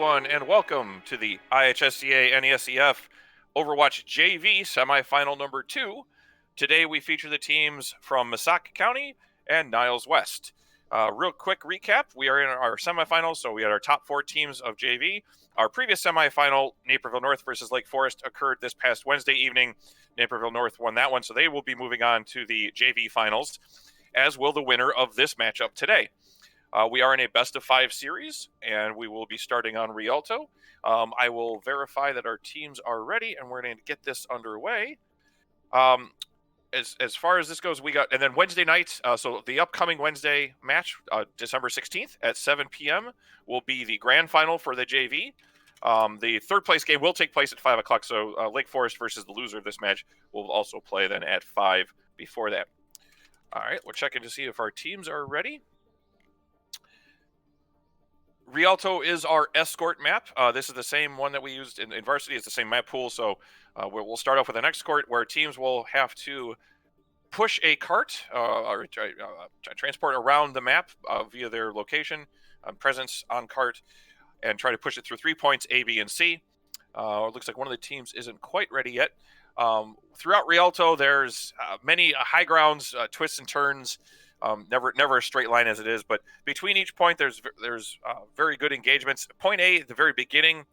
everyone, and welcome to the IHSEA NESEF Overwatch JV Semifinal number 2. Today we feature the teams from Massac County and Niles West. Real quick recap, we are in our semifinals, so we had our top 4 teams of JV. Our previous semifinal, Naperville North versus Lake Forest, occurred this past Wednesday evening. Naperville North won that one, so they will be moving on to the JV finals, as will the winner of this matchup today. We are in a best-of-5 series, and we will be starting on Rialto. I will verify that our teams are ready, and we're going to get this underway. As far as this goes, we got, and then Wednesday night, so the upcoming Wednesday match, December 16th at 7 p.m. will be the grand final for the JV. The third place game will take place at 5 o'clock, so Lake Forest versus the loser of this match will also play then at 5 before that. All right, we're checking to see if our teams are ready. Rialto is our escort map. This is the same one that we used in varsity. It's the same map pool, so we'll start off with an escort where teams will have to push a cart or transport around the map via their location, presence on cart, and try to push it through 3 points, A, B, and C. It looks like one of the teams isn't quite ready yet. Throughout Rialto, there's many high grounds, twists and turns. Never a straight line as it is, but between each point, there's very good engagements. Point A, at the very beginning,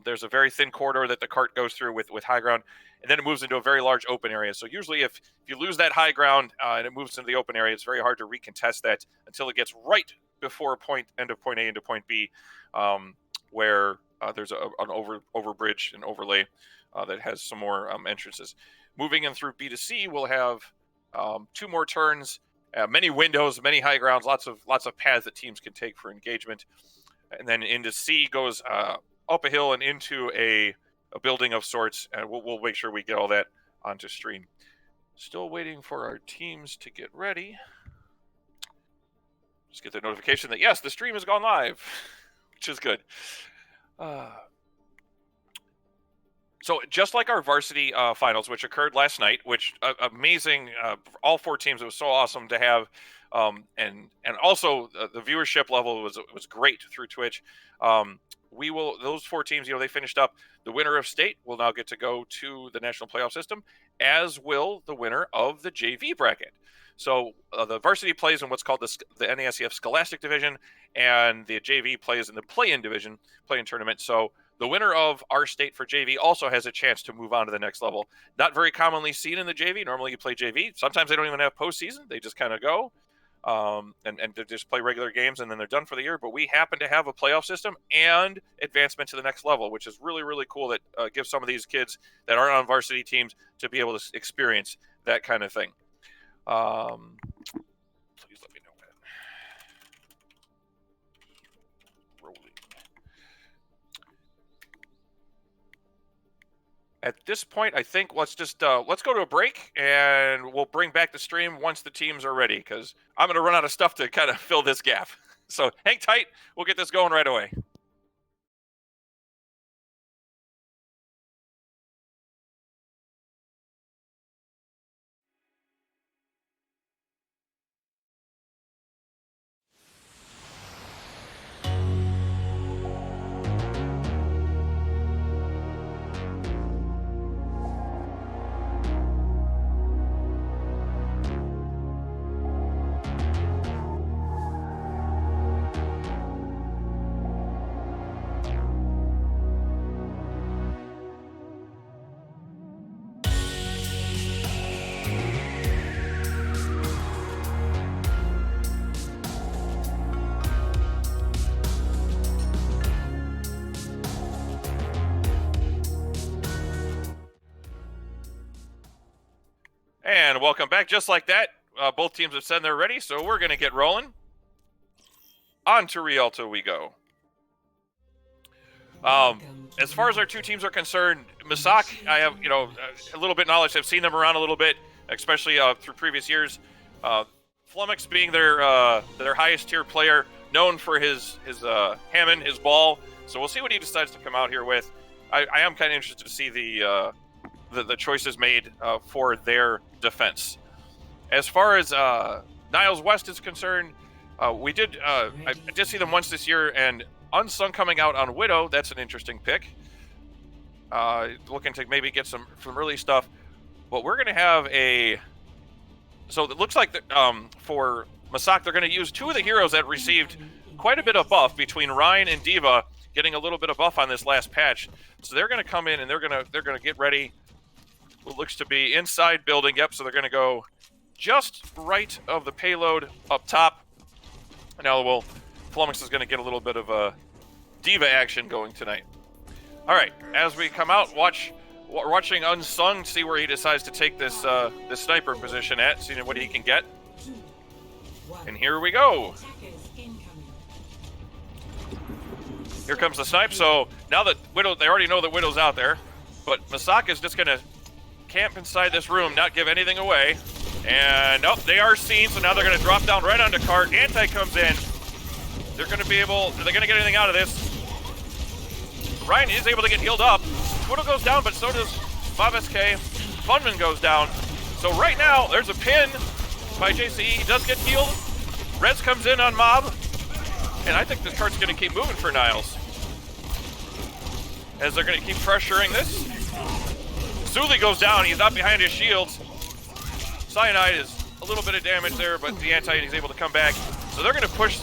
there's a very thin corridor that the cart goes through with high ground, and then it moves into a very large open area. So usually if you lose that high ground and it moves into the open area, it's very hard to recontest that until it gets right before end of point A into point B, where there's an over bridge and overlay that has some more entrances. Moving in through B to C, we'll have 2 more turns. Many windows, many high grounds, lots of paths that teams can take for engagement. And then into C goes up a hill and into a building of sorts. And we'll make sure we get all that onto stream. Still waiting for our teams to get ready. Just get the notification that, yes, the stream has gone live, which is good. So just like our varsity finals, which occurred last night, which amazing, all 4 teams, it was so awesome to have, and also the viewership level was great through Twitch. Those 4 teams, they finished up. The winner of state will now get to go to the national playoff system, as will the winner of the JV bracket. So the varsity plays in what's called the NASEF Scholastic Division, and the JV plays in the play-in division, play-in tournament. So the winner of our state for JV also has a chance to move on to the next level. Not very commonly seen in the JV. Normally you play JV. Sometimes they don't even have postseason. They just kind of go and they just play regular games, and then they're done for the year. But we happen to have a playoff system and advancement to the next level, which is really, really cool that gives some of these kids that aren't on varsity teams to be able to experience that kind of thing. Please let me know when. Rolling. At this point, I think let's go to a break, and we'll bring back the stream once the teams are ready, because I'm going to run out of stuff to kind of fill this gap. So hang tight. We'll get this going right away. And welcome back. Just like that, both teams have said they're ready, so we're going to get rolling. On to Rialto we go. As far as our 2 teams are concerned, Massac, I have a little bit of knowledge. I've seen them around a little bit, especially through previous years. Flummox being their highest tier player, known for his Hammond, his ball. So we'll see what he decides to come out here with. I am kind of interested to see the choices made for their defense. As far as Niles West is concerned, I did see them once this year, and Unsung coming out on Widow. That's an interesting pick. Looking to maybe get some early stuff. But we're going to have a... So it looks like for Massac, they're going to use two of the heroes that received quite a bit of buff between Ryan and D.Va, getting a little bit of buff on this last patch. So they're going to come in and they're going to get ready. What looks to be inside building. Yep, so they're going to go just right of the payload up top. Now Flummox is going to get a little bit of D.Va action going tonight. All right, as we come out, we're watching Unsung, see where he decides to take this sniper position at, seeing what he can get. And here we go. Here comes the snipe. So now that Widow, they already know that Widow's out there, but Massac is just gonna camp inside this room, not give anything away. And they are seen, so now they're gonna drop down right onto cart. Anti comes in. They're gonna be able, are they gonna get anything out of this? Ryan is able to get healed up. Widow goes down, but so does MobSK. Funman goes down. So right now, there's a pin by JCE. He does get healed. Rez comes in on Mob. And I think this cart's going to keep moving for Niles, as they're going to keep pressuring this. Zuli goes down. He's not behind his shields. Cyanide is a little bit of damage there, but the anti is able to come back. So they're going to push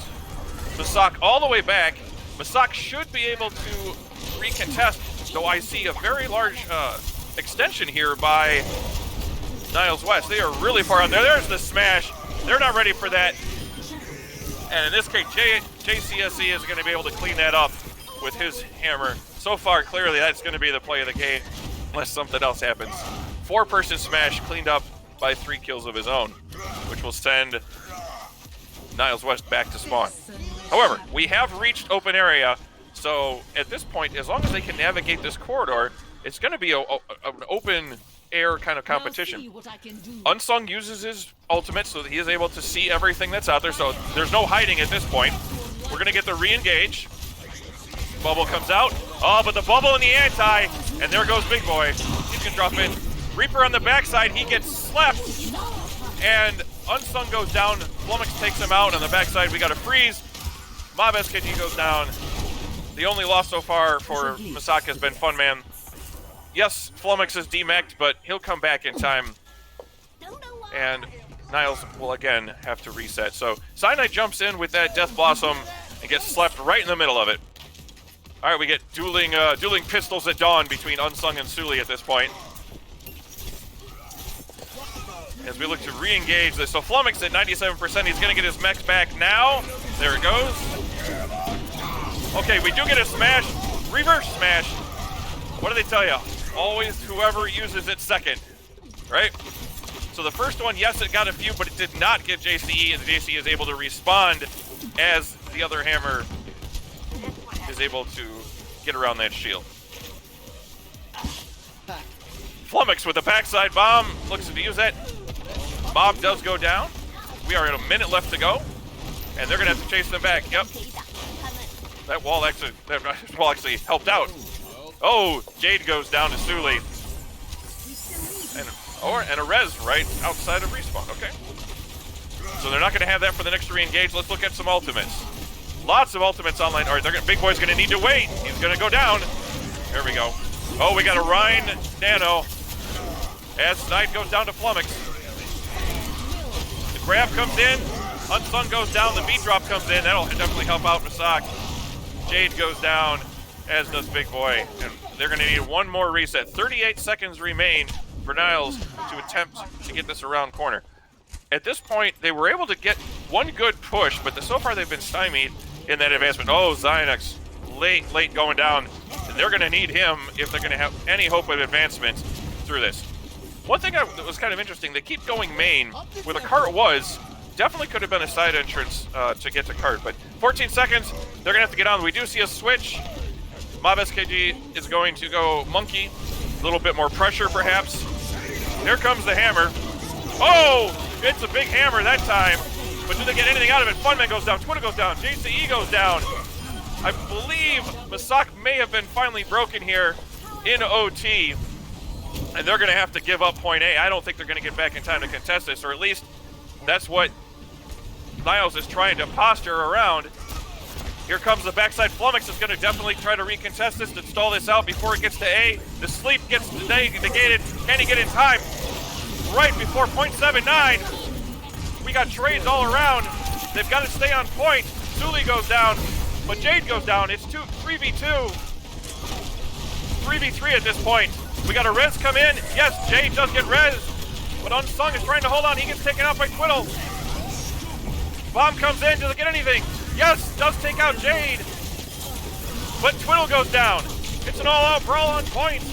Massac all the way back. Massac should be able to recontest, though I see a very large extension here by Niles West. They are really far out there. There's the smash. They're not ready for that. And in this case, JCSE is going to be able to clean that up with his hammer. So far, clearly, that's going to be the play of the game, unless something else happens. 4-person smash cleaned up by 3 kills of his own, which will send Niles West back to spawn. However, we have reached open area, so at this point, as long as they can navigate this corridor, it's going to be an open air kind of competition. Unsung uses his ultimate so that he is able to see everything that's out there, so there's no hiding at this point. We're going to get the re-engage. Bubble comes out. Oh, but the bubble and the anti, and there goes Big Boy. He's going to drop in. Reaper on the backside, he gets slapped, and Unsung goes down. Flummox takes him out. On the backside, we got a freeze. Mob SKG goes down. The only loss so far for Massac has been Funman. Yes, Flummox is demacked, but he'll come back in time. And Niles will again have to reset. So Cyanide jumps in with that Death Blossom and gets slapped right in the middle of it. All right, we get dueling pistols at dawn between Unsung and Suli at this point, as we look to re-engage this. So Flummox at 97%, he's gonna get his mechs back now. There it goes. Okay, we do get a smash, reverse smash. What do they tell you? Always whoever uses it second, right? So the first one, yes, it got a few, but it did not get JCE, and JCE is able to respond as the other hammer is able to get around that shield. Flummox with the backside bomb, looks to use that. Bob does go down. We are at a minute left to go, and they're gonna have to chase them back. Yep. That wall actually helped out. Oh, Jade goes down to Suli. And a res right outside of respawn. Okay. So they're not going to have that for the next re-engage. Let's look at some ultimates. Lots of ultimates online. All right, Big Boy's going to need to wait. He's going to go down. There we go. Oh, we got a Rhine Nano. As Snipe goes down to Flummox. The grab comes in. Unsung goes down. The beat drop comes in. That'll definitely help out Massac. Jade goes down, as does Big Boy. And they're going to need one more reset. 38 seconds remain for Niles to attempt to get this around corner. At this point, they were able to get one good push, but so far they've been stymied in that advancement. Oh, Xynex, late going down. And they're going to need him if they're going to have any hope of advancement through this. One thing that was kind of interesting, they keep going main, where the cart was. Definitely could have been a side entrance to get to cart, but 14 seconds, they're going to have to get on. We do see a switch. Mob SKG is going to go Monkey. A little bit more pressure, perhaps. Here comes the hammer. Oh, it's a big hammer that time. But do they get anything out of it? Funman goes down. Twitter goes down. JCE goes down. I believe Massac may have been finally broken here in OT. And they're going to have to give up point A. I don't think they're going to get back in time to contest this, or at least that's what Niles is trying to posture around. Here comes the backside. Flummox is going to definitely try to recontest this, to stall this out before it gets to A. The sleep gets negated. Can he get in time? Right before 0.79. We got trades all around. They've got to stay on point. Suli goes down, but Jade goes down. It's 3v2. 3v3 at this point. We got a res come in. Yes, Jade does get res, but Unsung is trying to hold on. He gets taken out by Twiddle. Bomb comes in. Does it get anything? Yes, does take out Jade, but Twiddle goes down. It's an all-out brawl on point.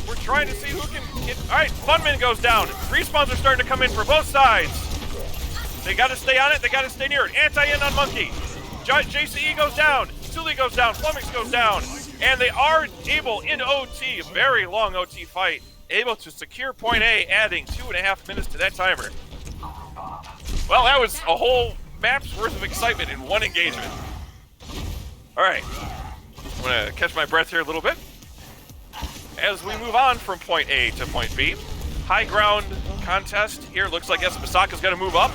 We're trying to see who can get. All right, Funman goes down. Respawns are starting to come in for both sides. They got to stay on it. They got to stay near it. Anti-in on Monkey. JCE goes down. Sully goes down. Flummox goes down. And they are able, in OT, a very long OT fight, able to secure point A, adding 2.5 minutes to that timer. Well, that was a whole map's worth of excitement in one engagement. All right. I'm going to catch my breath here a little bit. As we move on from point A to point B, high ground contest here. Looks like Massac is going to move up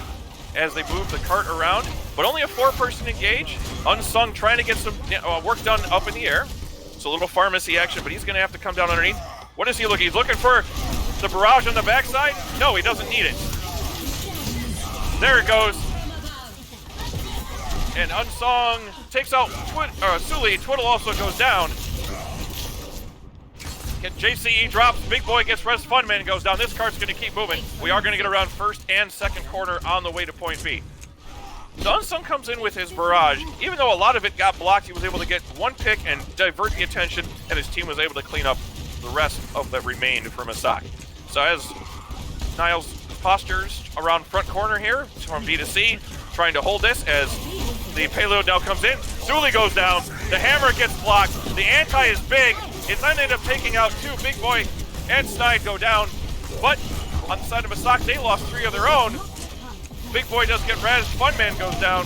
as they move the cart around, but only a 4-person engage. Unsung trying to get some work done up in the air. So a little pharmacy action, but he's going to have to come down underneath. What is he looking? He's looking for the barrage on the backside? No, he doesn't need it. There it goes. And Unsung takes out Sully. Twiddle also goes down. JCE drops. Big Boy gets res. Funman goes down. This cart's going to keep moving. We are going to get around first and second corner on the way to point B. So Unsung comes in with his barrage. Even though a lot of it got blocked, he was able to get one pick and divert the attention, and his team was able to clean up the rest of that remained for Massac. So as Niles postures around front corner here from B to C, trying to hold this as the payload now comes in. Sully goes down. The hammer gets blocked. The anti is big. It then ended up taking out two. Big Boy and Snide go down. But on the side of Massac, they lost 3 of their own. Big Boy does get res. Funman goes down.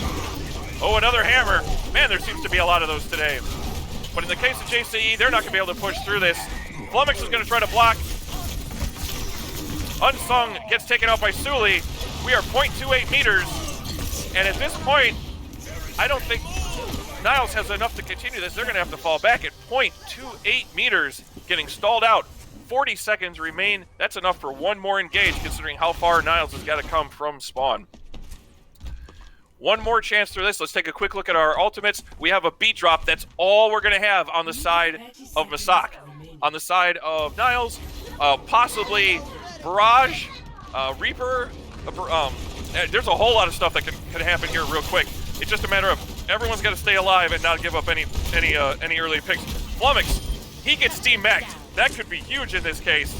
Oh, another hammer. Man, there seems to be a lot of those today. But in the case of JCE, they're not going to be able to push through this. Flummox is going to try to block. Unsung gets taken out by Sully. We are 0.28 meters. And at this point, I don't think Niles has enough to continue this. They're going to have to fall back at 0.28 meters, getting stalled out. 40 seconds remain. That's enough for one more engage, considering how far Niles has got to come from spawn. One more chance through this. Let's take a quick look at our ultimates. We have a beat drop. That's all we're going to have on the side of Massac. On the side of Niles, possibly Barrage, Reaper. There's a whole lot of stuff that can happen here real quick. It's just a matter of everyone's got to stay alive and not give up any early picks. Flummox, he gets demeched. That could be huge in this case.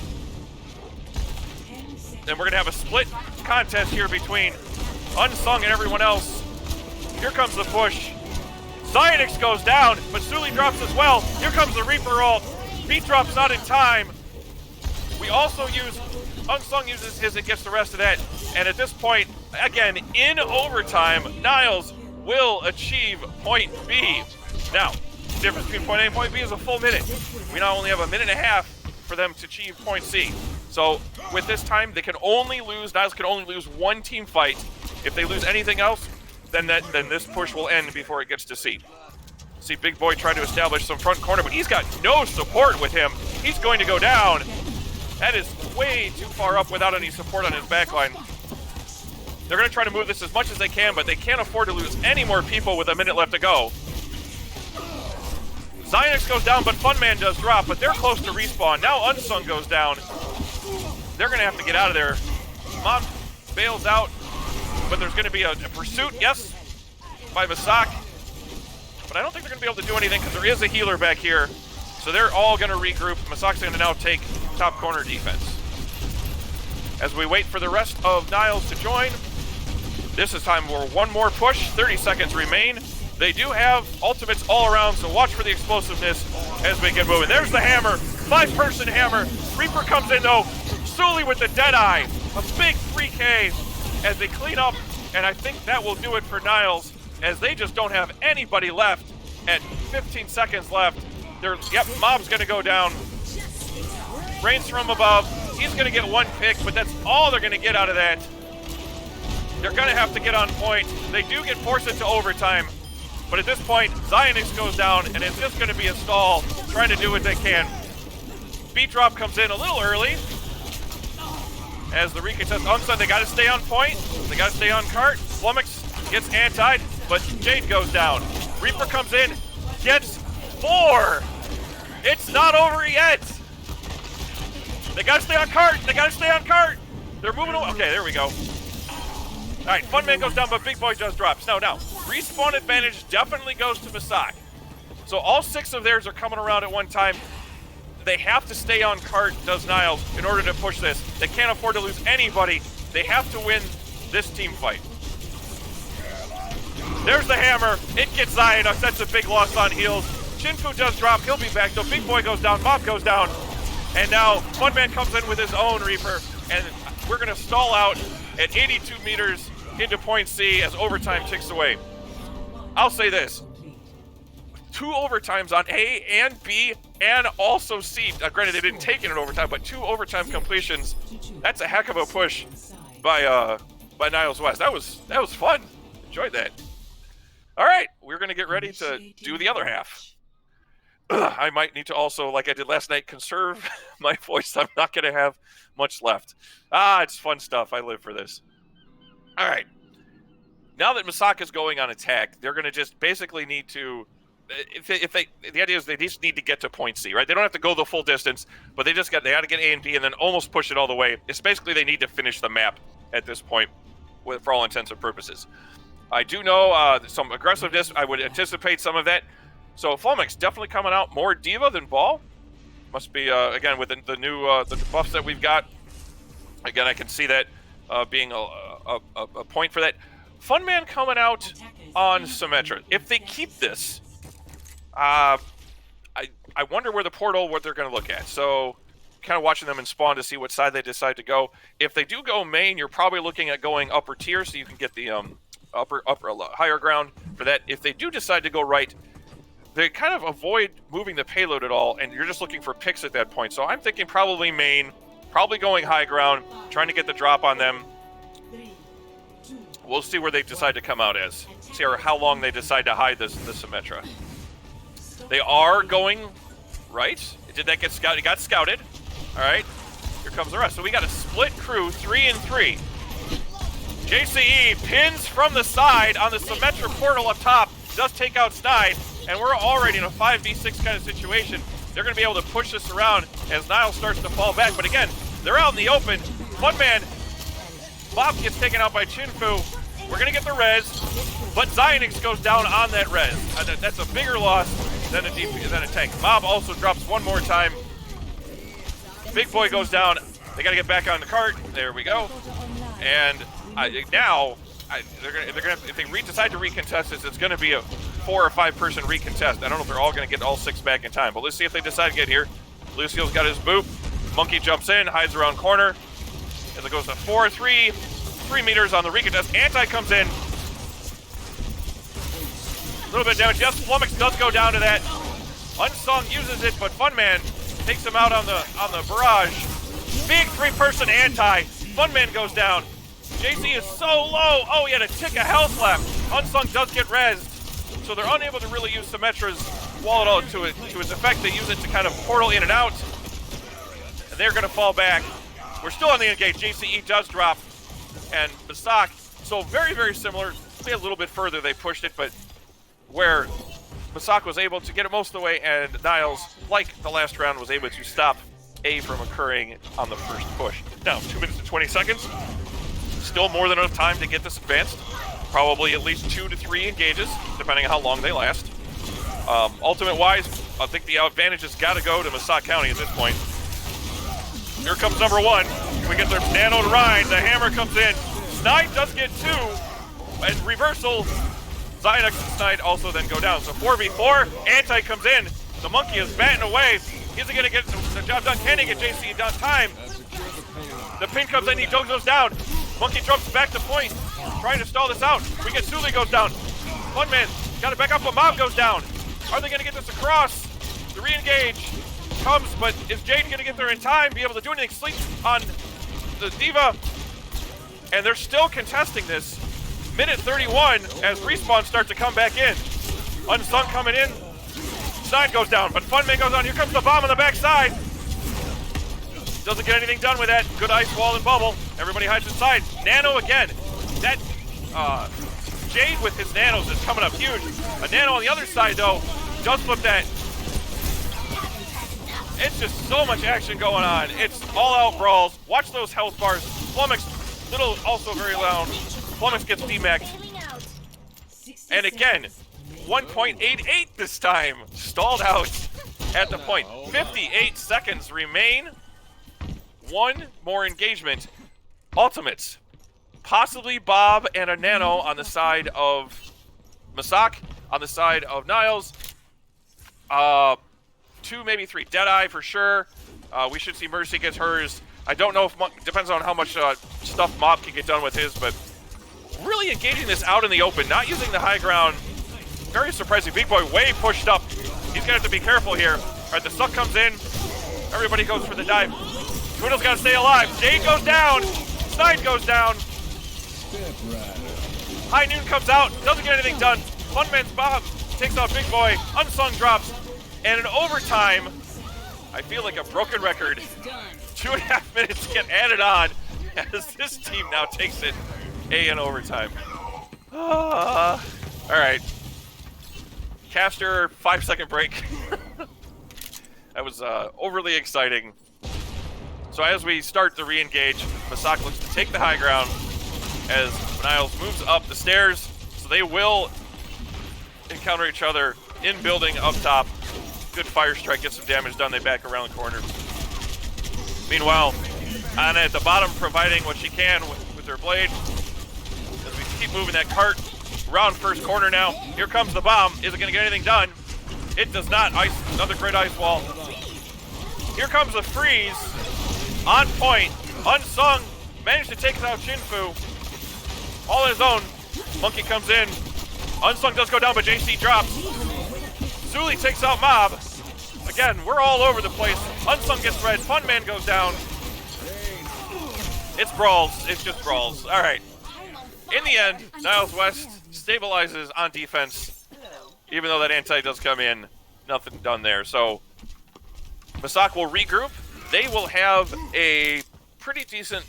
And we're going to have a split contest here between Unsung and everyone else. Here comes the push. Zionix goes down, but Sully drops as well. Here comes the Reaper ult. Beat drop's not in time. We also use, Unsung uses his and gets the rest of that. And at this point, again, in overtime, Niles will achieve point B. Now, the difference between point A and point B is a full minute. We now only have a minute and a half for them to achieve point C. So with this time, they can only lose, Niles can only lose one team fight. If they lose anything else, then this push will end before it gets to C. See Big Boy trying to establish some front corner, but he's got no support with him. He's going to go down. That is way too far up without any support on his backline. They're going to try to move this as much as they can, but they can't afford to lose any more people with a minute left to go. Zionix goes down, but Funman does drop, but they're close to respawn. Now Unsung goes down. They're going to have to get out of there. Mom bails out, but there's going to be a pursuit, yes, by Massac. But I don't think they're going to be able to do anything because there is a healer back here. So they're all going to regroup. Massac's going to now take top corner defense. As we wait for the rest of Niles to join, this is time for one more push. 30 seconds remain. They do have ultimates all around, so watch for the explosiveness as we get moving. There's the hammer, 5-person hammer. Reaper comes in though. Sully with the Deadeye, a big 3K as they clean up, and I think that will do it for Niles as they just don't have anybody left at 15 seconds left. Mob's gonna go down. Rains from above. He's gonna get one pick, but that's all they're gonna get out of that. They're gonna have to get on point. They do get forced into overtime. But at this point, Zionix goes down, and it's just going to be a stall, trying to do what they can. Beat drop comes in a little early. As the recontest, Unsung, they got to stay on point. They got to stay on cart. Flummox gets antied, but Jade goes down. Reaper comes in, gets 4. It's not over yet. They got to stay on cart. They got to stay on cart. They're moving away. Okay, there we go. All right, Funman goes down, but Big Boy does drop. So now, respawn advantage definitely goes to Massac. So all 6 of theirs are coming around at one time. They have to stay on cart, does Niles, in order to push this. They can't afford to lose anybody. They have to win this team fight. There's the hammer. It gets Zionux. That's a big loss on heals. Chinfu does drop. He'll be back, though. Big Boy goes down. Mob goes down. And now Funman comes in with his own Reaper. And we're going to stall out at 82 meters into point C as overtime ticks away. I'll say this. 2 overtimes on A and B and also C. Granted, they didn't take it in overtime, but 2 overtime completions. That's a heck of a push by Niles West. That was fun. Enjoyed that. All right, we're going to get ready to do the other half. I might need to also, like I did last night, conserve my voice. I'm not going to have much left. It's fun stuff. I live for this. All right. Now that Massac is going on attack, they're going to just basically need to, the idea is they just need to get to point C, right? They don't have to go the full distance, but they got to get A and B and then almost push it all the way. It's basically they need to finish the map at this point, for all intents and purposes. I do know some aggressiveness. I would anticipate some of that. So Flummox definitely coming out more diva than ball. Must be again with the new the buffs that we've got. Again, I can see that being a point for that. Funman coming out on Symmetra. If they keep this, I wonder where the portal, what they're going to look at. So kind of watching them in spawn to see what side they decide to go. If they do go main, you're probably looking at going upper tier so you can get the upper higher ground for that. If they do decide to go right, they kind of avoid moving the payload at all, and you're just looking for picks at that point. So I'm thinking probably main, probably going high ground, trying to get the drop on them. We'll see where they decide to come out as. See how long they decide to hide this Symmetra. They are going right. Did that get scouted? It got scouted. All right. Here comes the rest. So we got a split crew, 3-3. JCE pins from the side on the Symmetra portal up top. Does take out Snide. And we're already in a 5v6 kind of situation. They're going to be able to push this around as Niles starts to fall back. But again, they're out in the open. Funman, Bob gets taken out by Chinfu. We're going to get the res, but Zionix goes down on that res. That's a bigger loss than a tank. Mob also drops one more time. Big Boy goes down. They got to get back on the cart. There we go. And now, they're gonna if they decide to recontest this, it's going to be a 4 or 5 person recontest. I don't know if they're all going to get all 6 back in time, but let's see if they decide to get here. Lucio's got his boop. Monkey jumps in, hides around corner. As it goes to 4-3, 3 meters on the recontest. Anti comes in. A little bit of damage. Yes, Flummox does go down to that. Unsung uses it, but Funman takes him out on the barrage. Big 3-person anti. Funman goes down. JC is so low. Oh, he had a tick of health left. Unsung does get rezzed. So they're unable to really use Symmetra's wall at all to its effect. They use it to kind of portal in and out. And they're going to fall back. We're still on the engage. JCE does drop. And Massac, so very, very similar. Maybe a little bit further they pushed it, but where Massac was able to get it most of the way, and Niles, like the last round, was able to stop A from occurring on the first push. Now, 2 minutes and 20 seconds. Still more than enough time to get this advanced. Probably at least 2 to 3 engages, depending on how long they last. Ultimate-wise, I think the advantage has got to go to Massac County at this point. Here comes number 1. We get their nanoed ride. The hammer comes in. Snide does get 2. And reversal. Zionix and Snide also then go down. So 4v4. Anti comes in. The monkey is batting away. Is he going to get the job done? Can he get JC done time? The pin comes in. He goes down. Monkey jumps back to point. Trying to stall this out. We get Suli goes down. Funman got to back up, but Mob goes down. Are they going to get this across? The re-engage comes, but is Jade going to get there in time, be able to do anything? Sleep on the Diva. And they're still contesting this. Minute 31 as respawns start to come back in. Unsung coming in. Side goes down, but Funman goes down. Here comes the bomb on the backside. Doesn't get anything done with that. Good ice wall and bubble. Everybody hides inside. Nano again. That Jade with his nanos is coming up huge. A nano on the other side though does flip that. It's just so much action going on. It's all out brawls. Watch those health bars. Flummox, little also very loud. Flummox gets demacked. And again, 1.88 this time. Stalled out at the point. 58 seconds remain. One more engagement. Ultimates. Possibly Bob and a nano on the side of Massac, on the side of Niles. 2, maybe 3. Deadeye for sure. We should see Mercy gets hers. I don't know if, depends on how much stuff Mob can get done with his, but really engaging this out in the open, not using the high ground. Very surprising. Big Boy way pushed up. He's gonna have to be careful here. All right, the suck comes in. Everybody goes for the dive. Twiddle's gotta stay alive. Jade goes down. Snide goes down. High Noon comes out, doesn't get anything done. Funman's Bob takes out Big Boy. Unsung drops. And in overtime, I feel like a broken record. 2.5 minutes get added on as this team now takes it in overtime. All right. Caster, 5-second break. That was overly exciting. So as we start to re-engage, Massac looks to take the high ground as Niles moves up the stairs. So they will encounter each other in building up top. Good fire strike, get some damage done. They back around the corner. Meanwhile, Anna at the bottom providing what she can with her blade. As we keep moving that cart around first corner now. Here comes the bomb. Is it going to get anything done? It does not. Ice, another great ice wall. Here comes the freeze. On point. Unsung managed to take out Shinfu. All on his own. Monkey comes in. Unsung does go down, but JC drops. Zuli takes out Mob. Again, we're all over the place. Unsung gets red. Funman goes down. It's brawls. It's just brawls. All right. In the end, Niles West stabilizes on defense. Even though that anti does come in, nothing done there. So Massac will regroup. They will have a pretty decent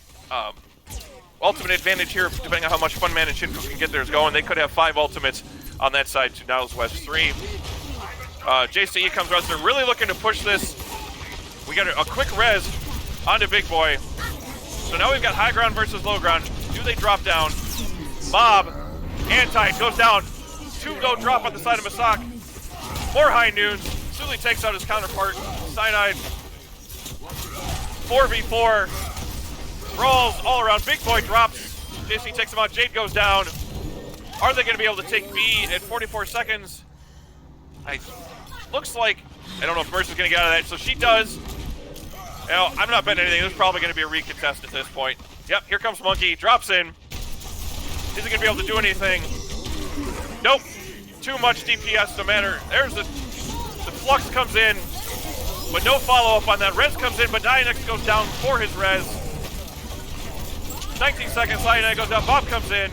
ultimate advantage here, depending on how much Funman and Shinfu can get theirs going. They could have 5 ultimates on that side to Niles West 3. JCE comes around. They're really looking to push this. We got a quick res onto Big Boy. So now we've got high ground versus low ground. Do they drop down? Mob, anti, goes down. 2 low drop on the side of Massac. More High Noons. Suli takes out his counterpart. Cyanide. 4v4. Brawls all around. Big Boy drops. JC takes him out. Jade goes down. Are they going to be able to take B at 44 seconds? Looks like, I don't know if Mercy's going to get out of that. So she does. Now, I'm not betting anything. There's probably going to be a recontest at this point. Yep, here comes Monkey. Drops in. Is he going to be able to do anything? Nope. Too much DPS no matter. There's the Flux comes in, but no follow-up on that. Res comes in, but Dianex goes down for his res. 19 seconds, Dianex goes down. Bob comes in.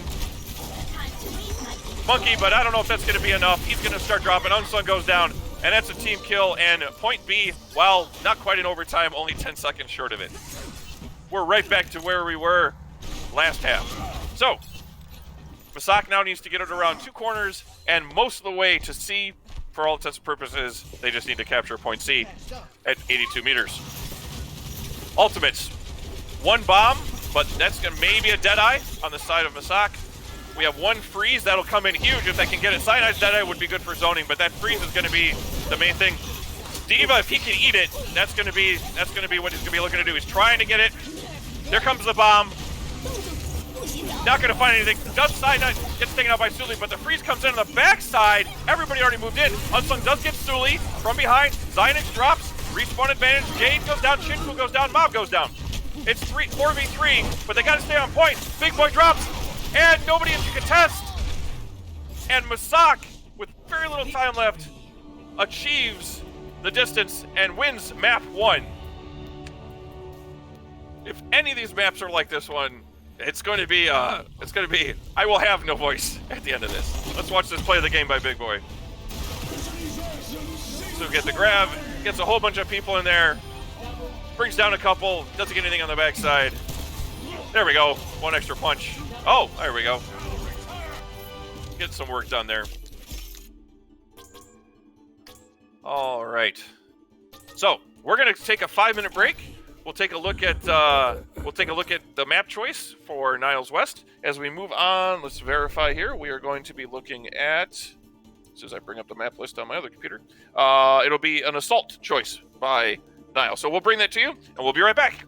Monkey, but I don't know if that's going to be enough. He's going to start dropping. Unsung goes down, and that's a team kill. And point B, while not quite in overtime, only 10 seconds short of it. We're right back to where we were last half. So, Massac now needs to get it around 2 corners and most of the way to C. For all intents and purposes, they just need to capture point C at 82 meters. Ultimates. 1 bomb, but that's going to maybe a Deadeye on the side of Massac. We have 1 freeze. That'll come in huge if they can get it. Cyanide's Deadeye would be good for zoning, but that freeze is going to be the main thing. Diva, if he can eat it, that's going to be what he's going to be looking to do. He's trying to get it. There comes the bomb. Not going to find anything. Does Cyanide gets taken out by Suli, but the freeze comes in on the backside. Everybody already moved in. Unsung does get Suli from behind. Zionix drops. Respawn advantage. Jade goes down. Shinfu goes down. Mob goes down. It's 4v3, but they got to stay on point. Big Boy drops, and nobody is to contest. And Massac, with very little time left, achieves the distance and wins map 1. If any of these maps are like this one, it's going to be, I will have no voice at the end of this. Let's watch this play of the game by Big Boy. to get the grab, gets a whole bunch of people in there, brings down a couple, doesn't get anything on the backside. There we go, one extra punch. Oh, there we go. Get some work done there. All right. So we're gonna take a 5-minute break. We'll take a look at the map choice for Niles West. As we move on, let's verify here. We are going to be looking at, as soon as I bring up the map list on my other computer, it'll be an assault choice by Niles. So we'll bring that to you, and we'll be right back.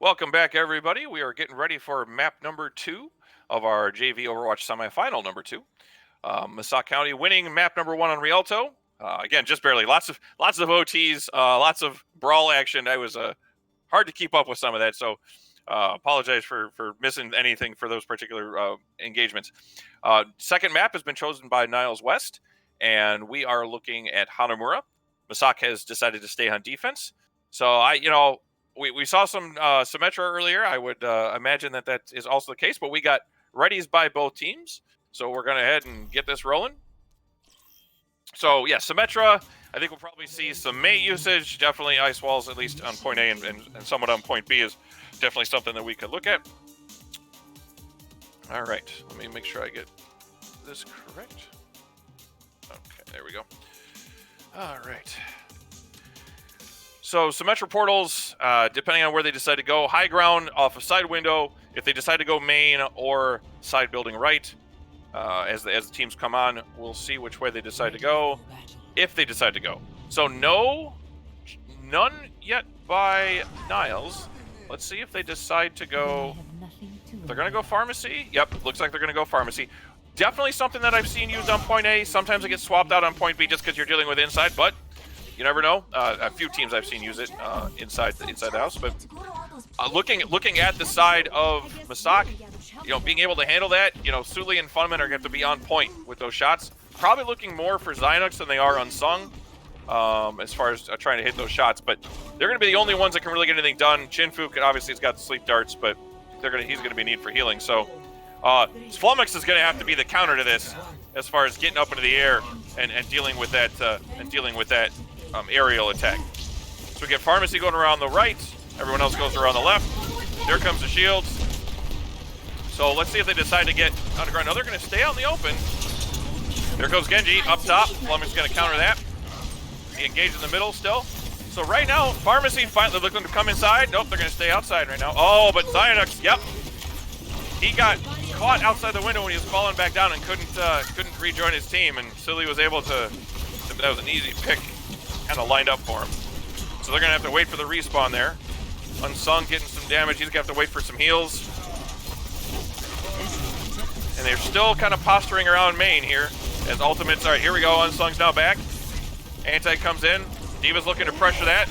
Welcome back, everybody. We are getting ready for map number 2 of our JV Overwatch semifinal number 2. Massac County winning map number 1 on Rialto. Again, just barely. Lots of OTs, lots of brawl action. I was hard to keep up with some of that, so apologize for missing anything for those particular engagements. Second map has been chosen by Niles West, and we are looking at Hanamura. Massac has decided to stay on defense. So we saw some Symmetra earlier. I would imagine that is also the case, but we got readies by both teams. So we're going to head and get this rolling. So, yeah, Symmetra, I think we'll probably see some mate usage. Definitely ice walls, at least on point A and somewhat on point B, is definitely something that we could look at. All right, let me make sure I get this correct. Okay, there we go. All right. So Symmetra portals, depending on where they decide to go, high ground off a side window. If they decide to go main or side building right, as the teams come on, we'll see which way they decide to go, if they decide to go. So none yet by Niles. Let's see if they decide to go. They're going to go pharmacy. Yep, looks like they're going to go pharmacy. Definitely something that I've seen used on point A. Sometimes it gets swapped out on point B just because you're dealing with inside, but you never know. A few teams I've seen use it inside the house. But looking at the side of Massac, being able to handle that, Suli and Funman are going to have to be on point with those shots. Probably looking more for Zynox than they are Unsung as far as trying to hit those shots. But they're going to be the only ones that can really get anything done. Chinfu obviously has got the sleep darts, but he's going to be in need for healing. So Flummox is going to have to be the counter to this as far as getting up into the air and dealing with that aerial attack. So we get Pharmacy going around the right. Everyone else goes around the left. There comes the shields. So let's see if they decide to get underground. No, they're going to stay out in the open. There goes Genji up top. Flummox is going to counter that. He engaged in the middle still. So right now, Pharmacy finally looking to come inside. Nope, they're going to stay outside right now. Oh, but Zynox, yep. He got caught outside the window when he was falling back down and couldn't rejoin his team. And Silly was able to, that was an easy pick, kind of lined up for him. So they're going to have to wait for the respawn there. Unsung getting some damage. He's going to have to wait for some heals. And they're still kind of posturing around main here as ultimates are. Here we go. Unsung's now back. Anti comes in. Diva's looking to pressure that.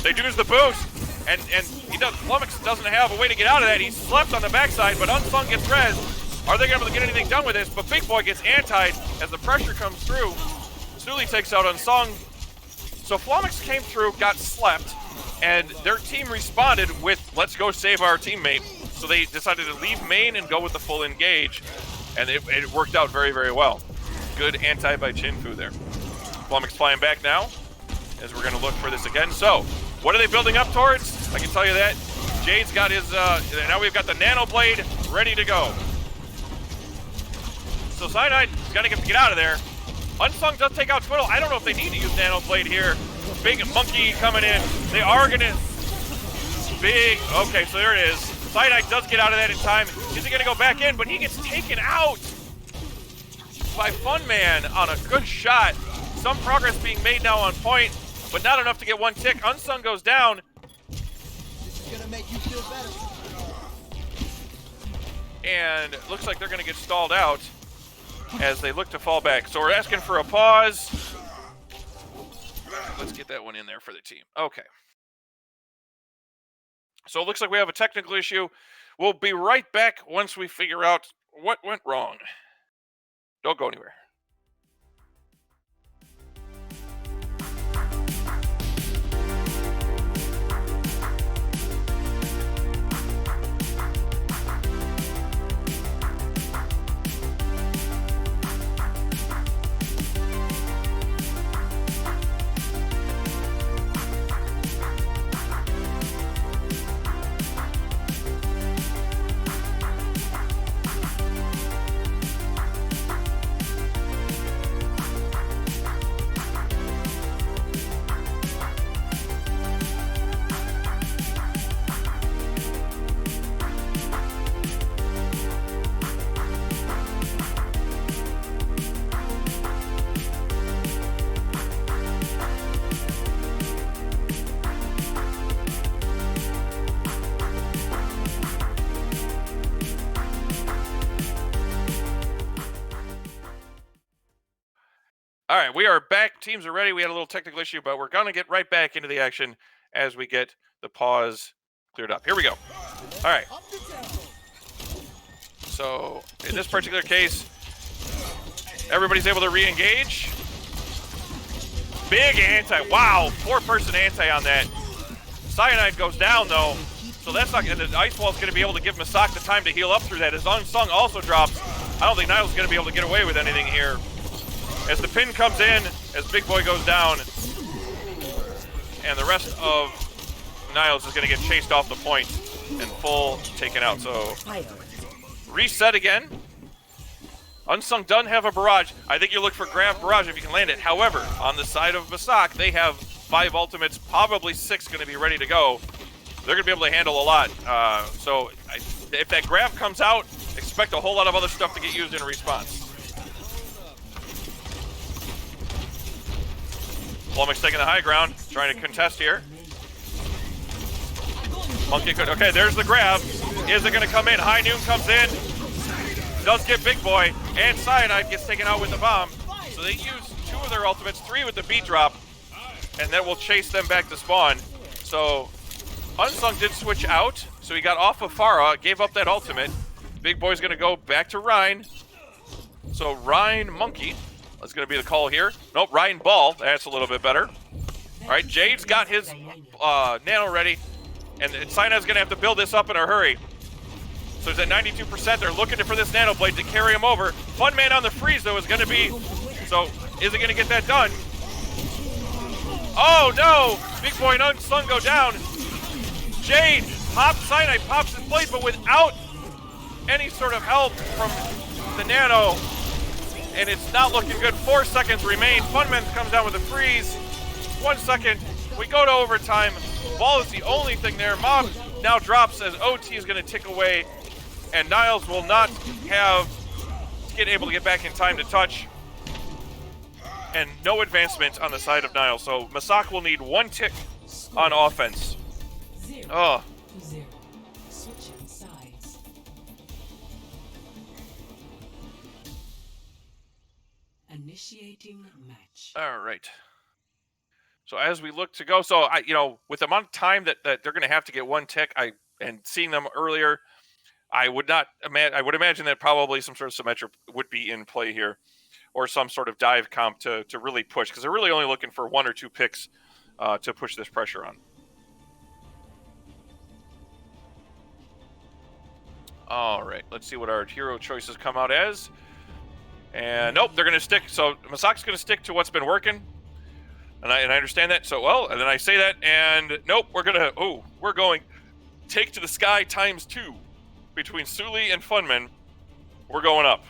They use the boost. And Flummox doesn't have a way to get out of that. He's slept on the backside, but Unsung gets res. Are they going to be able to get anything done with this? But Big Boy gets antied as the pressure comes through. Suli takes out Unsung. So Flummox came through, got slept, and their team responded with, let's go save our teammate. So they decided to leave main and go with the full engage, and it worked out very, very well. Good anti by Chinfu there. Flummox flying back now, as we're going to look for this again. So, what are they building up towards? I can tell you that. Jade's got his, now we've got the Nano Blade ready to go. So Cyanide is going to get out of there. Unsung does take out Twiddle. I don't know if they need to use Nano Blade here. Big Monkey coming in. They are going to... Big... Okay, so there it is. Cyanide does get out of that in time. Is he going to go back in? But he gets taken out by Funman on a good shot. Some progress being made now on point, but not enough to get one tick. Unsung goes down. This is gonna make you feel better. And it looks like they're going to get stalled out as they look to fall back. So we're asking for a pause. Let's get that one in there for the team. Okay. So it looks like we have a technical issue. We'll be right back once we figure out what went wrong. Don't go anywhere. we are back. Teams are ready. We had a little technical issue, but we're going to get right back into the action as we get the pause cleared up. Here we go. All right. So in this particular case, everybody's able to re-engage. Big anti. Wow, 4-person anti on that. Cyanide goes down though, so that's not. And the ice wall is going to be able to give Massac the time to heal up through that. As Unsung also drops, I don't think Niles is going to be able to get away with anything here. As the pin comes in, as Big Boy goes down, and the rest of Niles is going to get chased off the point and full taken out. So reset again. Unsung doesn't have a barrage. I think you look for grab barrage if you can land it. However, on the side of Massac, they have 5 ultimates, probably 6 going to be ready to go. They're going to be able to handle a lot. If that grab comes out, expect a whole lot of other stuff to get used in response. Flummox taking the high ground, trying to contest here. Monkey could. Okay, there's the grab. Is it going to come in? High Noon comes in. Does get Big Boy, and Cyanide gets taken out with the bomb. So they use 2 of their ultimates, 3 with the beat drop, and then we'll chase them back to spawn. So Unsung did switch out, so he got off of Pharah, gave up that ultimate. Big Boy's going to go back to Rhine. So Rhine Monkey is going to be the call here. Nope, Rhine Ball. That's a little bit better. All right, Jade's got his nano ready, and Cyanide's going to have to build this up in a hurry. So he's at 92%. They're looking for this nano blade to carry him over. Funman on the freeze, though, is going to be... So is it going to get that done? Oh, no! Big Boy and Unsung go down. Jade pops, Cyanide pops his blade, but without any sort of help from the nano. And it's not looking good. 4 seconds remain. Funman comes down with a freeze. 1 second. We go to overtime. Ball is the only thing there. Mob now drops as OT is going to tick away. And Niles will not get able to get back in time to touch. And no advancement on the side of Niles. So Massac will need 1 tick on offense. Oh. Switching sides. Initiating match. All right. So as we look to go, so with the amount of time that they're going to have to get 1 tick, and seeing them earlier, I would imagine that probably some sort of Symmetra would be in play here, or some sort of dive comp to really push, because they're really only looking for 1 or 2 picks to push this pressure on. All right, let's see what our hero choices come out as. And nope, they're going to stick. So Massac's going to stick to what's been working. And I understand that. So, well, and then I say that, and nope, we're going take to the sky ×2 between Suli and Funman. We're going up.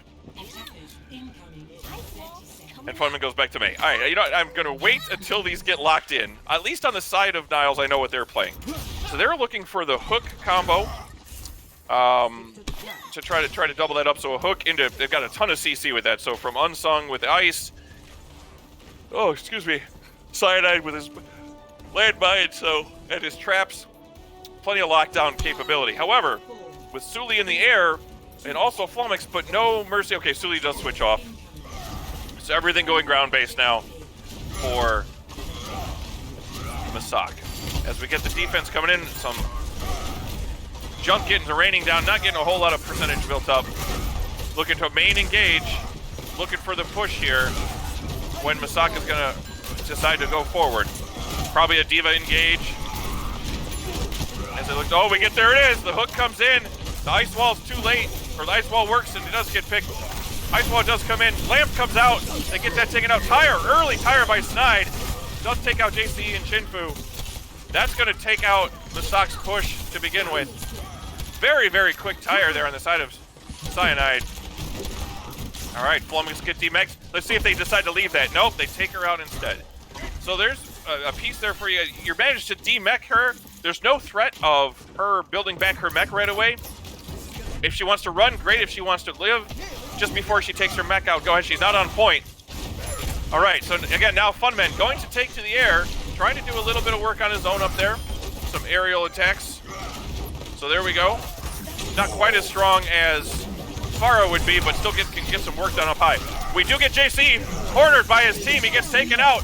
And Funman goes back to May. All right, I'm going to wait until these get locked in. At least on the side of Niles, I know what they're playing. So they're looking for the hook combo. To try to double that up, so a hook into, they've got a ton of CC with that, so from Unsung with ice, Cyanide with his landmine, so, and his traps, plenty of lockdown capability. However, with Suli in the air, and also Flummox, but no mercy. Okay, Suli does switch off, so everything going ground-based now for Massac. As we get the defense coming in, some junk getting the raining down, not getting a whole lot of percentage built up. Looking to main engage, looking for the push here when Massac is going to decide to go forward. Probably a Diva engage. As it looks, we get, there it is. The hook comes in. The ice wall's too late, or the ice wall works and it does get picked. Ice wall does come in. Lamp comes out. They get that taken out. Early tire by Snide. Does take out JCE and Shinfu. That's going to take out Massac's push to begin with. Very, very quick tire there on the side of Cyanide. All right, Flummox get DMX. Let's see if they decide to leave that. Nope, they take her out instead. So there's a piece there for you. You managed to demech her. There's no threat of her building back her mech right away. If she wants to run, great. If she wants to live, just before she takes her mech out, go ahead. She's not on point. All right, so again, now Funman going to take to the air, trying to do a little bit of work on his own up there. Some aerial attacks. So there we go. Not quite as strong as Farah would be, but still can get some work done up high. We do get JC cornered by his team. He gets taken out.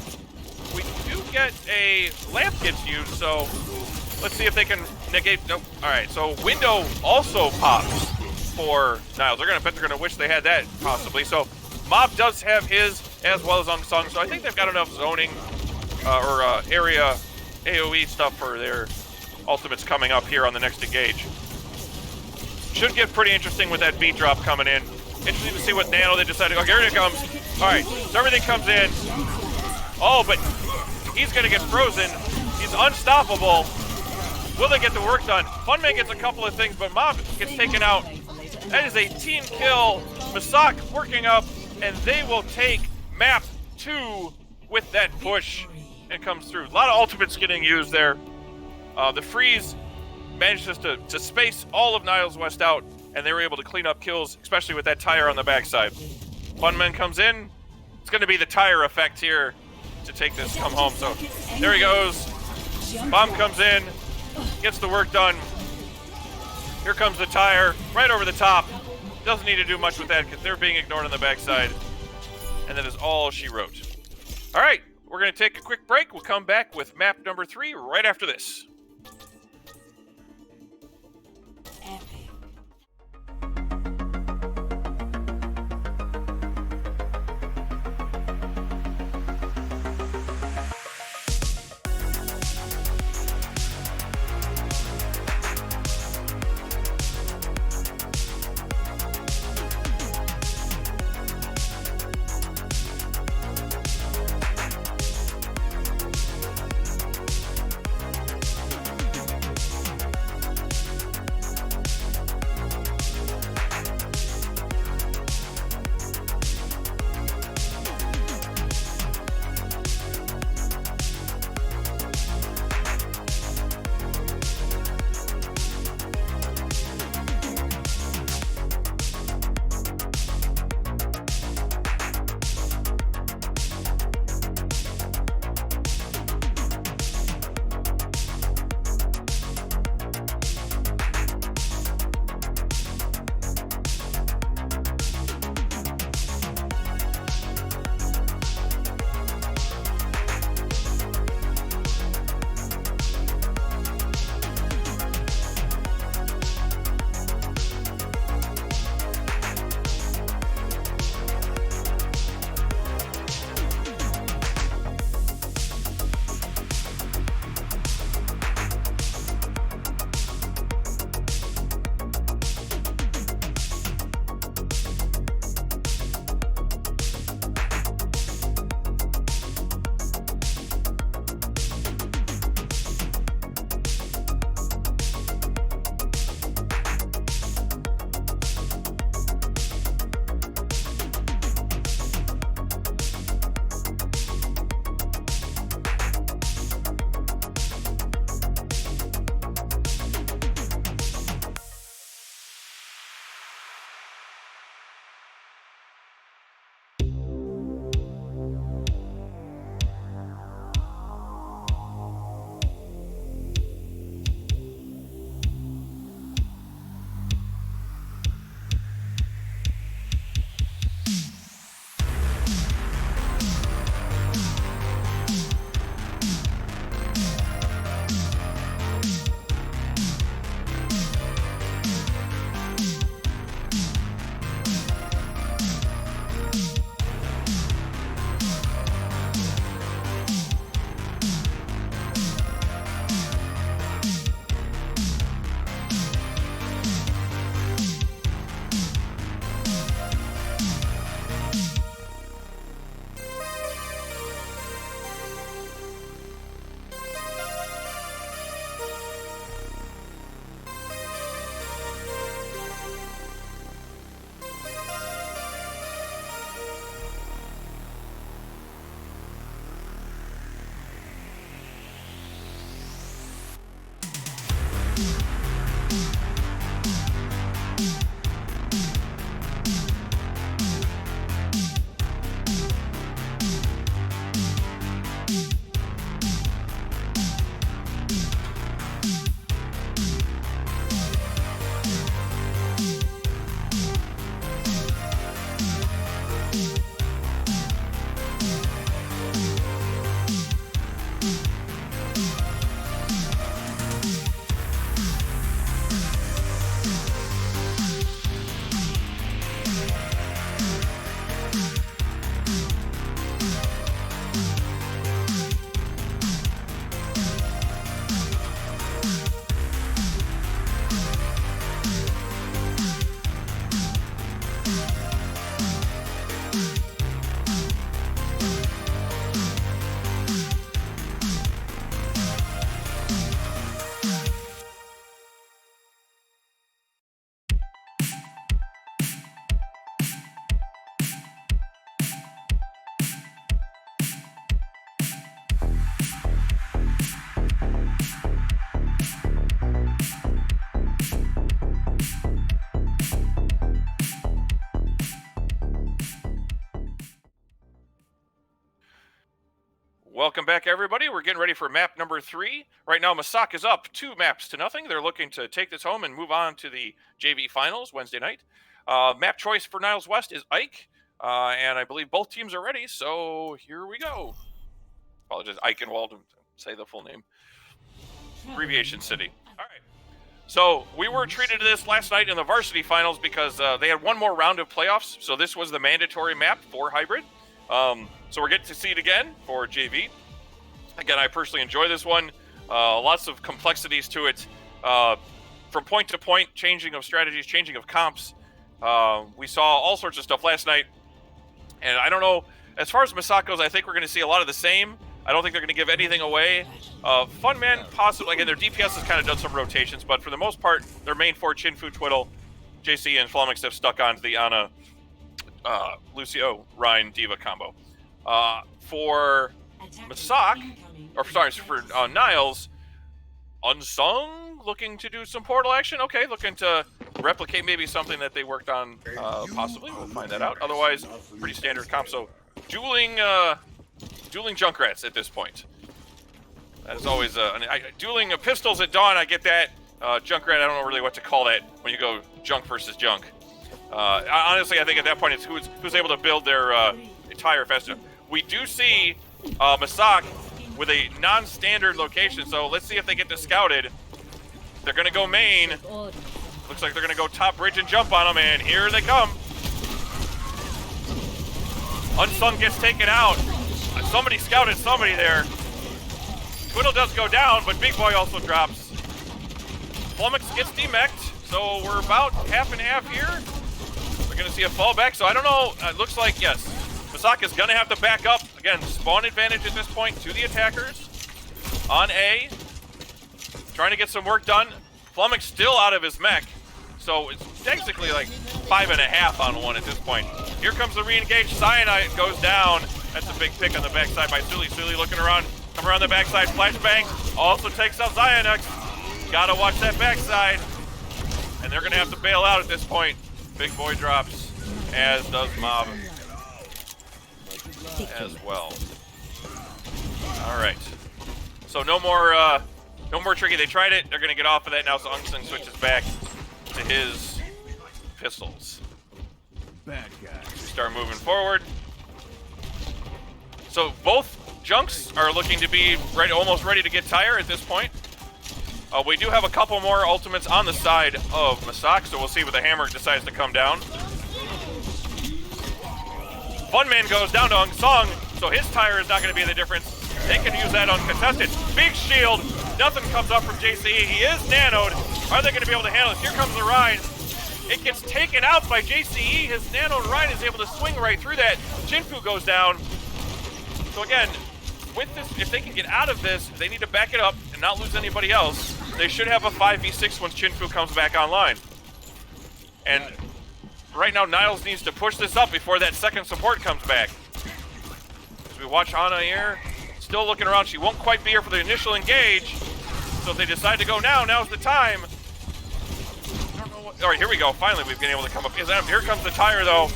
We do get a lamp gets used, so let's see if they can negate. Nope. All right, so window also pops for Niles. They're gonna wish they had that possibly. So Mob does have his as well as Unsung, so I think they've got enough zoning or area AoE stuff for their ultimates coming up here on the next engage. Should get pretty interesting with that beat drop coming in. Interesting to see what Nano they decided. Oh, here it comes. All right, so everything comes in. Oh, but he's gonna get frozen. He's unstoppable. Will they get the work done? Funman gets a couple of things, but Mob gets taken out. That is a team kill. Massac working up, and they will take map 2 with that push and comes through. A lot of ultimates getting used there. The freeze manages to space all of Niles West out, and they were able to clean up kills, especially with that tire on the backside. Funman comes in. It's going to be the tire effect here to take this come home. So there he goes. Bomb comes in, gets the work done. Here comes the tire right over the top. Doesn't need to do much with that because they're being ignored on the backside. And that is all she wrote. All right, we're going to take a quick break. We'll come back with map number 3 right after this. Epic. Welcome back, everybody. We're getting ready for map number 3. Right now, Massac is up 2-0. They're looking to take this home and move on to the JV Finals Wednesday night. Map choice for Niles West is Ike, and I believe both teams are ready, so here we go. Apologize, Eichenwald, say the full name. Abbreviation City. All right. So we were treated to this last night in the varsity finals because they had one more round of playoffs, so this was the mandatory map for hybrid. So we're getting to see it again for JV. Again, I personally enjoy this one. Lots of complexities to it. From point to point, changing of strategies, changing of comps. We saw all sorts of stuff last night. And I don't know, as far as Massac goes, I think we're going to see a lot of the same. I don't think they're going to give anything away. Funman, possibly, again, their DPS has kind of done some rotations, but for the most part, their main 4, Chinfu, Twiddle, JC, and Flummox have stuck onto the Ana, Lucio, Ryan, Diva combo. For Massac, or sorry, for Niles, Unsung looking to do some portal action. Okay, looking to replicate maybe something that they worked on, possibly. We'll find that out. Otherwise, pretty standard comp. So, dueling Junkrats at this point. That is always dueling pistols at dawn. I get that. Junkrat, I don't know really what to call that when you go junk versus junk. Honestly, I think at that point it's who's able to build their entire festa. We do see Massac with a non-standard location, so let's see if they get this scouted. They're going to go main. Looks like they're going to go top bridge and jump on them, and here they come. Unsung gets taken out. Somebody scouted somebody there. Twiddle does go down, but Big Boy also drops. Flummox gets demeched, so we're about half and half here. We're going to see a fallback, so I don't know. It looks like, yes, Massac is going to have to back up. Again, spawn advantage at this point to the attackers. On A. Trying to get some work done. Flummox still out of his mech, so it's basically like 5.5 on 1 at this point. Here comes the re-engage. Cyanide goes down. That's a big pick on the backside by Sully. Sully looking around. Come around the backside. Flashbang also takes out Zionex. Gotta watch that backside. And they're gonna have to bail out at this point. Big Boy drops, as does Mob as well. All right. So no more tricky. They tried it. They're gonna get off of that now. So Unsung switches back to his pistols. Bad guy. We start moving forward. So both junks are looking to be ready, almost ready to get tire at this point. We do have a couple more ultimates on the side of Massac, so we'll see what the hammer decides to come down. Funman goes down to Unsung, so his tire is not going to be the difference. They can use that uncontested. Big shield. Nothing comes up from JCE. He is nanoed. Are they going to be able to handle it? Here comes the Rhine. It gets taken out by JCE. His nanoed Rhine is able to swing right through that. Chinfu goes down. So again, with this, if they can get out of this, they need to back it up and not lose anybody else. They should have a 5v6 once Chinfu comes back online. And right now, Niles needs to push this up before that second support comes back. As we watch Ana here, still looking around. She won't quite be here for the initial engage. So if they decide to go now, now's the time. I don't know what. All right, here we go. Finally, we've been able to come up. Here comes the tire, though.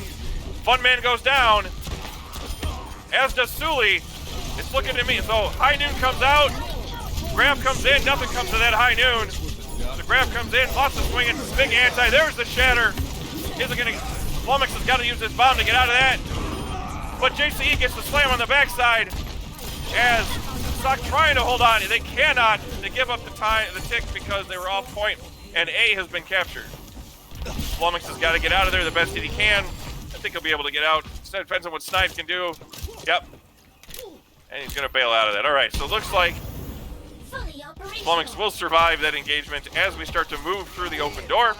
Funman goes down, as does Sully. It's looking at me. So High Noon comes out. Grab comes in. Nothing comes to that High Noon. The grab comes in. Lots of swinging. Big anti. There's the shatter. Is it going to... Flummox has got to use this bomb to get out of that. But JCE gets the slam on the backside. As Massac trying to hold on. They cannot. They give up the tick because they were off point. And A has been captured. Flummox has got to get out of there the best that he can. I think he'll be able to get out. It depends on what Snipes can do. Yep. And he's going to bail out of that. All right, so it looks like Flummox will survive that engagement as we start to move through the open door.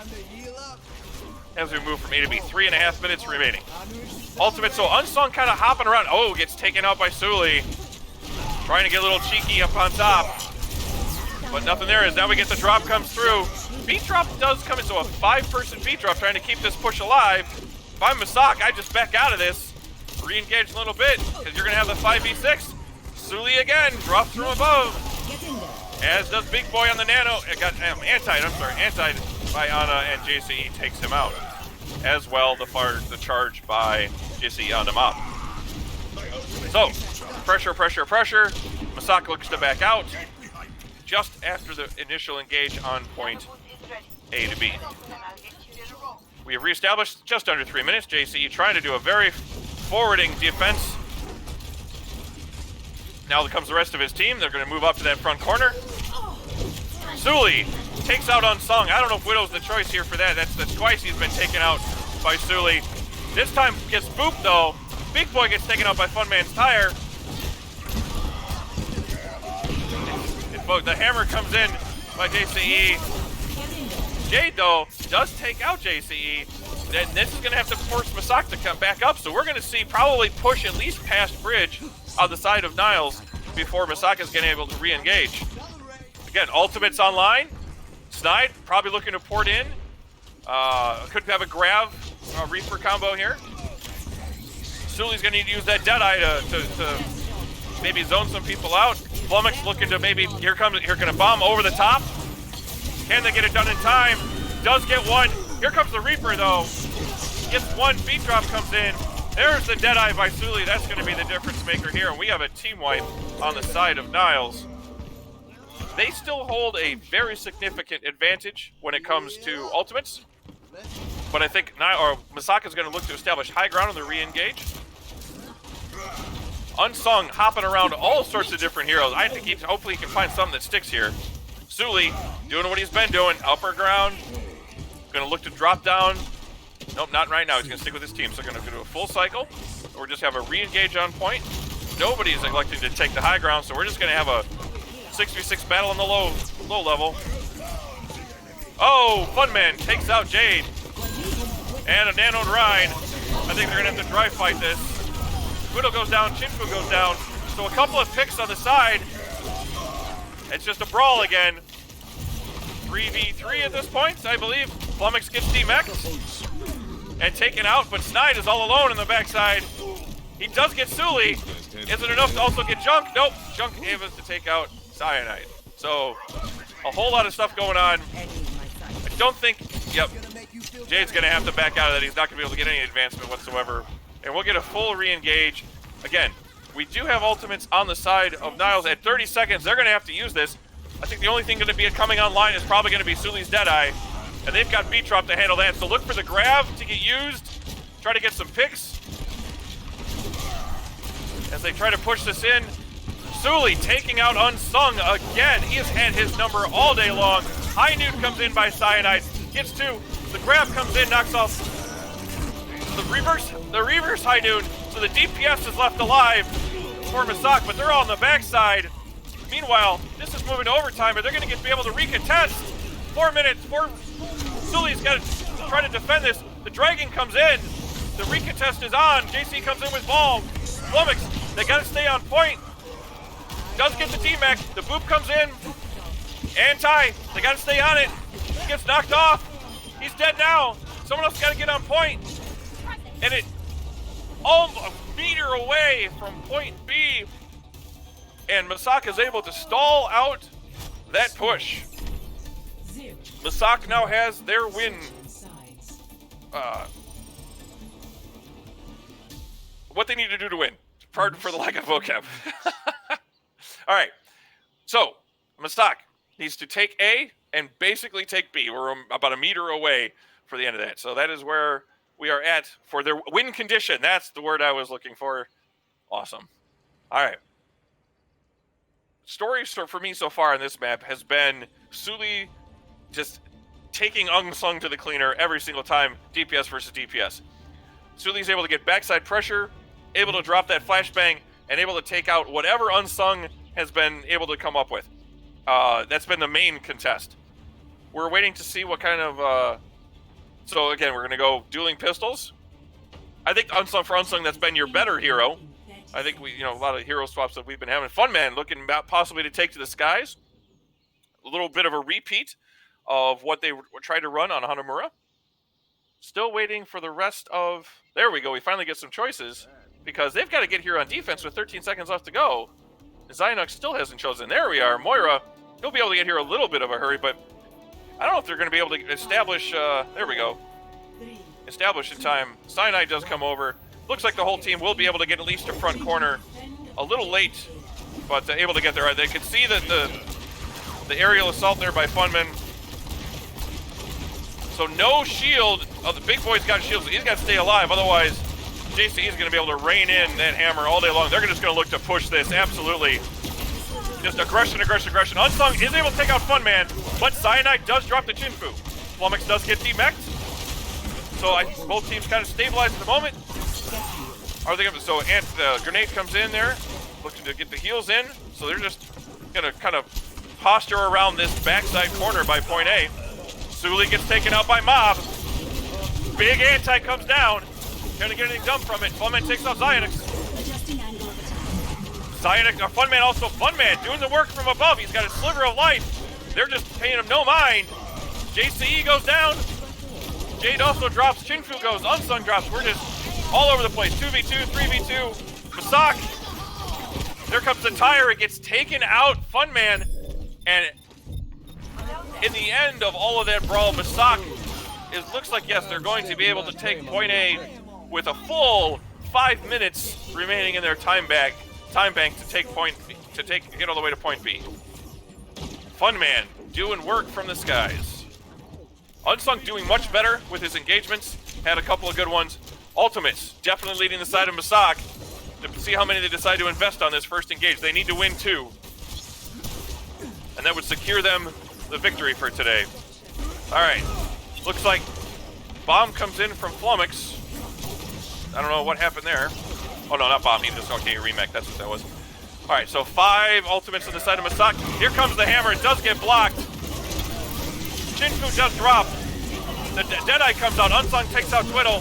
As we move from A to B, 3.5 minutes remaining. Ultimate, so Unsung kind of hopping around. Oh, gets taken out by Sully. Trying to get a little cheeky up on top. But nothing there is. Now we get the drop comes through. Beat drop does come in, so a 5-person beat drop trying to keep this push alive. If I'm Massac, I just back out of this. Re-engage a little bit, because you're going to have the 5v6. Sully again, drops from above. As does Big Boy on the nano. It got antied by Ana, and JCE takes him out. As well, the charge by JCE on the mob. So, Pressure, pressure, pressure. Massac looks to back out just after the initial engage on point A to B. We have reestablished just under 3 minutes. JCE trying to do a very forwarding defense. Now comes the rest of his team. They're going to move up to that front corner. Suli takes out Unsung. I don't know if Widow's the choice here for that. That's twice he's been taken out by Suli. This time gets booped though. Big Boy gets taken out by Funman's tire. The hammer comes in by JCE. Jade, though, does take out JCE. Then this is going to have to force Massac to come back up. So we're going to see probably push at least past bridge on the side of Niles before Massac is getting able to re-engage. Again, ultimates online. Snide probably looking to port in. Could have a grab Reaper combo here. Suli's going to need to use that Deadeye to maybe zone some people out. Flummox looking to maybe, here gonna bomb over the top. Can they get it done in time? Does get one. Here comes the Reaper though. Gets one, beat drop comes in. There's the Deadeye by Suli. That's gonna be the difference maker here. We have a team wipe on the side of Niles. They still hold a very significant advantage when it comes to ultimates. But I think Massac is gonna look to establish high ground on the re-engage. Unsung hopping around all sorts of different heroes. I think hopefully he can find something that sticks here. Suli doing what he's been doing. Upper ground. Gonna look to drop down. Nope, not right now. He's gonna stick with his team. So gonna do a full cycle. Or just have a re-engage on point. Nobody's electing to take the high ground, so we're just gonna have a 6v6 battle on the low level. Oh, Funman takes out Jade. And a nanoed Rhine. I think they're gonna have to dry fight this. Widow goes down, Chinfu goes down. So a couple of picks on the side. It's just a brawl again. 3v3 at this point, I believe. Flummox gets DMEC'd and taken out, but Snide is all alone in the backside. He does get Suli. Is it enough to also get Junk? Nope. Junk able to take out Cyanide. So a whole lot of stuff going on. I don't think, yep, Jade's gonna have to back out of that. He's not gonna be able to get any advancement whatsoever. And we'll get a full re-engage. Again, we do have ultimates on the side of Niles. At 30 seconds, they're going to have to use this. I think the only thing going to be coming online is probably going to be Suli's Deadeye. And they've got B-Trop to handle that. So look for the grab to get used. Try to get some picks. As they try to push this in. Suli taking out Unsung again. He has had his number all day long. High Nude comes in by Cyanide. Gets two. The grab comes in, knocks off the reverse High Noon, so the DPS is left alive for Massac, but they're all on the backside. Meanwhile, this is moving to overtime, but they're going to be able to recontest. 4 minutes. Suli's got to try to defend this. The Dragon comes in. The recontest is on. JC comes in with ball. Flummox, they got to stay on point. Does get the DMAC. The boop comes in. Anti, they got to stay on it. He gets knocked off. He's dead now. Someone else got to get on point. And it almost a meter away from point B. And Massac is able to stall out that push. Massac now has their win. What they need to do to win. Pardon for the lack of vocab. All right. So, Massac needs to take A and basically take B. We're about a meter away for the end of that. So that is where we are at for their win condition. That's the word I was looking for. Awesome. All right. Story for me so far on this map has been Suli just taking Unsung to the cleaner every single time, DPS versus DPS. Suli's able to get backside pressure, able to drop that flashbang, and able to take out whatever Unsung has been able to come up with. That's been the main contest. We're waiting to see what kind of... So again, we're going to go dueling pistols. I think for Unsung, that's been your better hero. I think a lot of hero swaps that we've been having. Funman looking about possibly to take to the skies. A little bit of a repeat of what they tried to run on Hanamura. Still waiting for the rest of... There we go. We finally get some choices because they've got to get here on defense with 13 seconds left to go. Zynox still hasn't chosen. There we are. Moira, he'll be able to get here a little bit of a hurry, but I don't know if they're going to be able to establish... there we go. Establish in time. Cyanide does come over. Looks like the whole team will be able to get at least a front corner a little late, but able to get there. They could see that the aerial assault there by Funman. So no shield. Oh, the big boy's got shields. He's got to stay alive. Otherwise, JCE is going to be able to rein in that hammer all day long. They're just going to look to push this. Absolutely. Just aggression, aggression, aggression. Unsung is able to take out Funman, but Cyanide does drop the Chinfu. Flummox does get demeched. So both teams kind of stabilize at the moment. So the grenade comes in there, looking to get the heals in. So they're just going to kind of posture around this backside corner by point A. Suli gets taken out by Mob. Big anti comes down. Trying to get anything done from it. Funman takes out Zionix. Funman also, Funman doing the work from above. He's got a sliver of light. They're just paying him no mind. JCE goes down. Jade also drops. Chinfu goes. Unsung drops. We're just all over the place. 2v2, 3v2. Massac. There comes the tire. It gets taken out. Funman. And in the end of all of that brawl, Massac, it looks like, yes, they're going to be able to take point A with a full 5 minutes remaining in their time bank to get all the way to point B. Funman doing work from the skies. Unsung doing much better with his engagements. Had a couple of good ones. Ultimates definitely leading the side of Massac. To see how many they decide to invest on this first engage. They need to win 2. And that would secure them the victory for today. All right. Looks like bomb comes in from Flummox. I don't know what happened there. Oh, no, not bomb. He just, okay, remake. That's what that was. All right, so 5 ultimates on the side of Massac. Here comes the hammer. It does get blocked. Chinfu does drop. The Deadeye comes out. Unsung takes out Twiddle.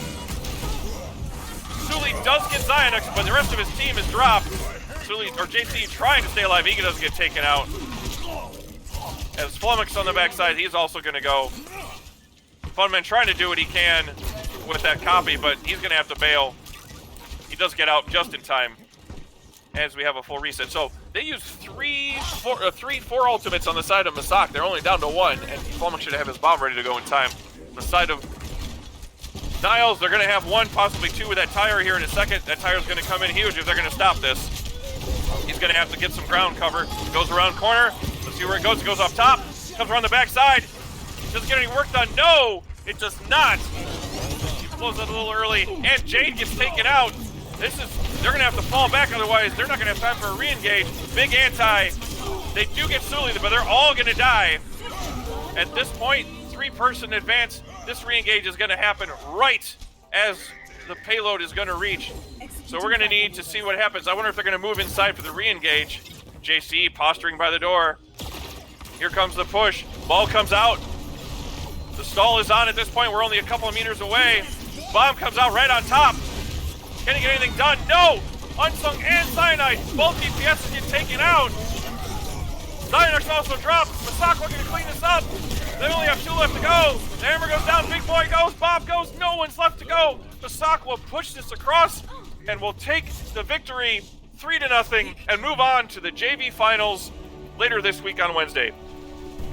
Suli does get Zionix, but the rest of his team is dropped. Suli, or JC, trying to stay alive. He doesn't get taken out. As Flummox on the backside, he's also going to go. Funman trying to do what he can with that copy, but he's going to have to bail. He does get out just in time as we have a full reset. So they use 4 ultimates on the side of Massac. They're only down to 1, and Flummox should have his bomb ready to go in time. The side of Niles, they're going to have 1, possibly 2 with that tire here in a second. That tire's going to come in huge if they're going to stop this. He's going to have to get some ground cover. Goes around corner. Let's see where it goes. It goes off top. Comes around the backside. Doesn't get any work done. No, it does not. He blows it a little early, and Jade gets taken out. They're going to have to fall back, otherwise they're not going to have time for a re-engage. Big anti. They do get Suli, but they're all going to die. At this point, 3-person advance. This re-engage is going to happen right as the payload is going to reach. So we're going to need to see what happens. I wonder if they're going to move inside for the re-engage. JC posturing by the door. Here comes the push. Ball comes out. The stall is on at this point. We're only a couple of meters away. Bomb comes out right on top. Can he get anything done? No! Unsung and Cyanide. Both DPSs get taken out. Cyanide also dropped. Massac looking to clean this up. They only have 2 left to go. The hammer goes down. Big boy goes. Bob goes. No one's left to go. Massac will push this across and will take the victory 3-0 and move on to the JV finals later this week on Wednesday.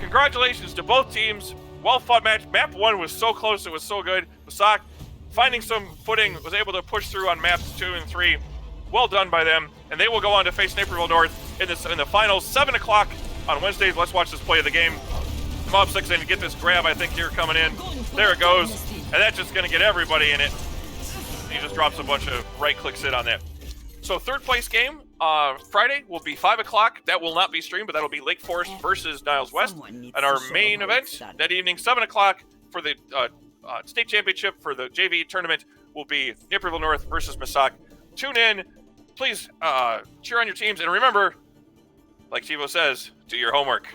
Congratulations to both teams. Well fought match. Map 1 was so close. It was so good. Massac finding some footing, was able to push through on maps 2 and 3. Well done by them. And they will go on to face Naperville North in the finals, 7 o'clock on Wednesdays. Let's watch this play of the game. Mob 6 in to get this grab, I think, here coming in. There it goes. And that's just going to get everybody in it. He just drops a bunch of right clicks in on that. So 3rd place game, Friday will be 5 o'clock. That will not be streamed, but that'll be Lake Forest versus Niles West. And our main event that evening, 7 o'clock for the state championship for the JV tournament will be Naperville North versus Massac. Tune in. Please cheer on your teams. And remember, like Chivo says, do your homework.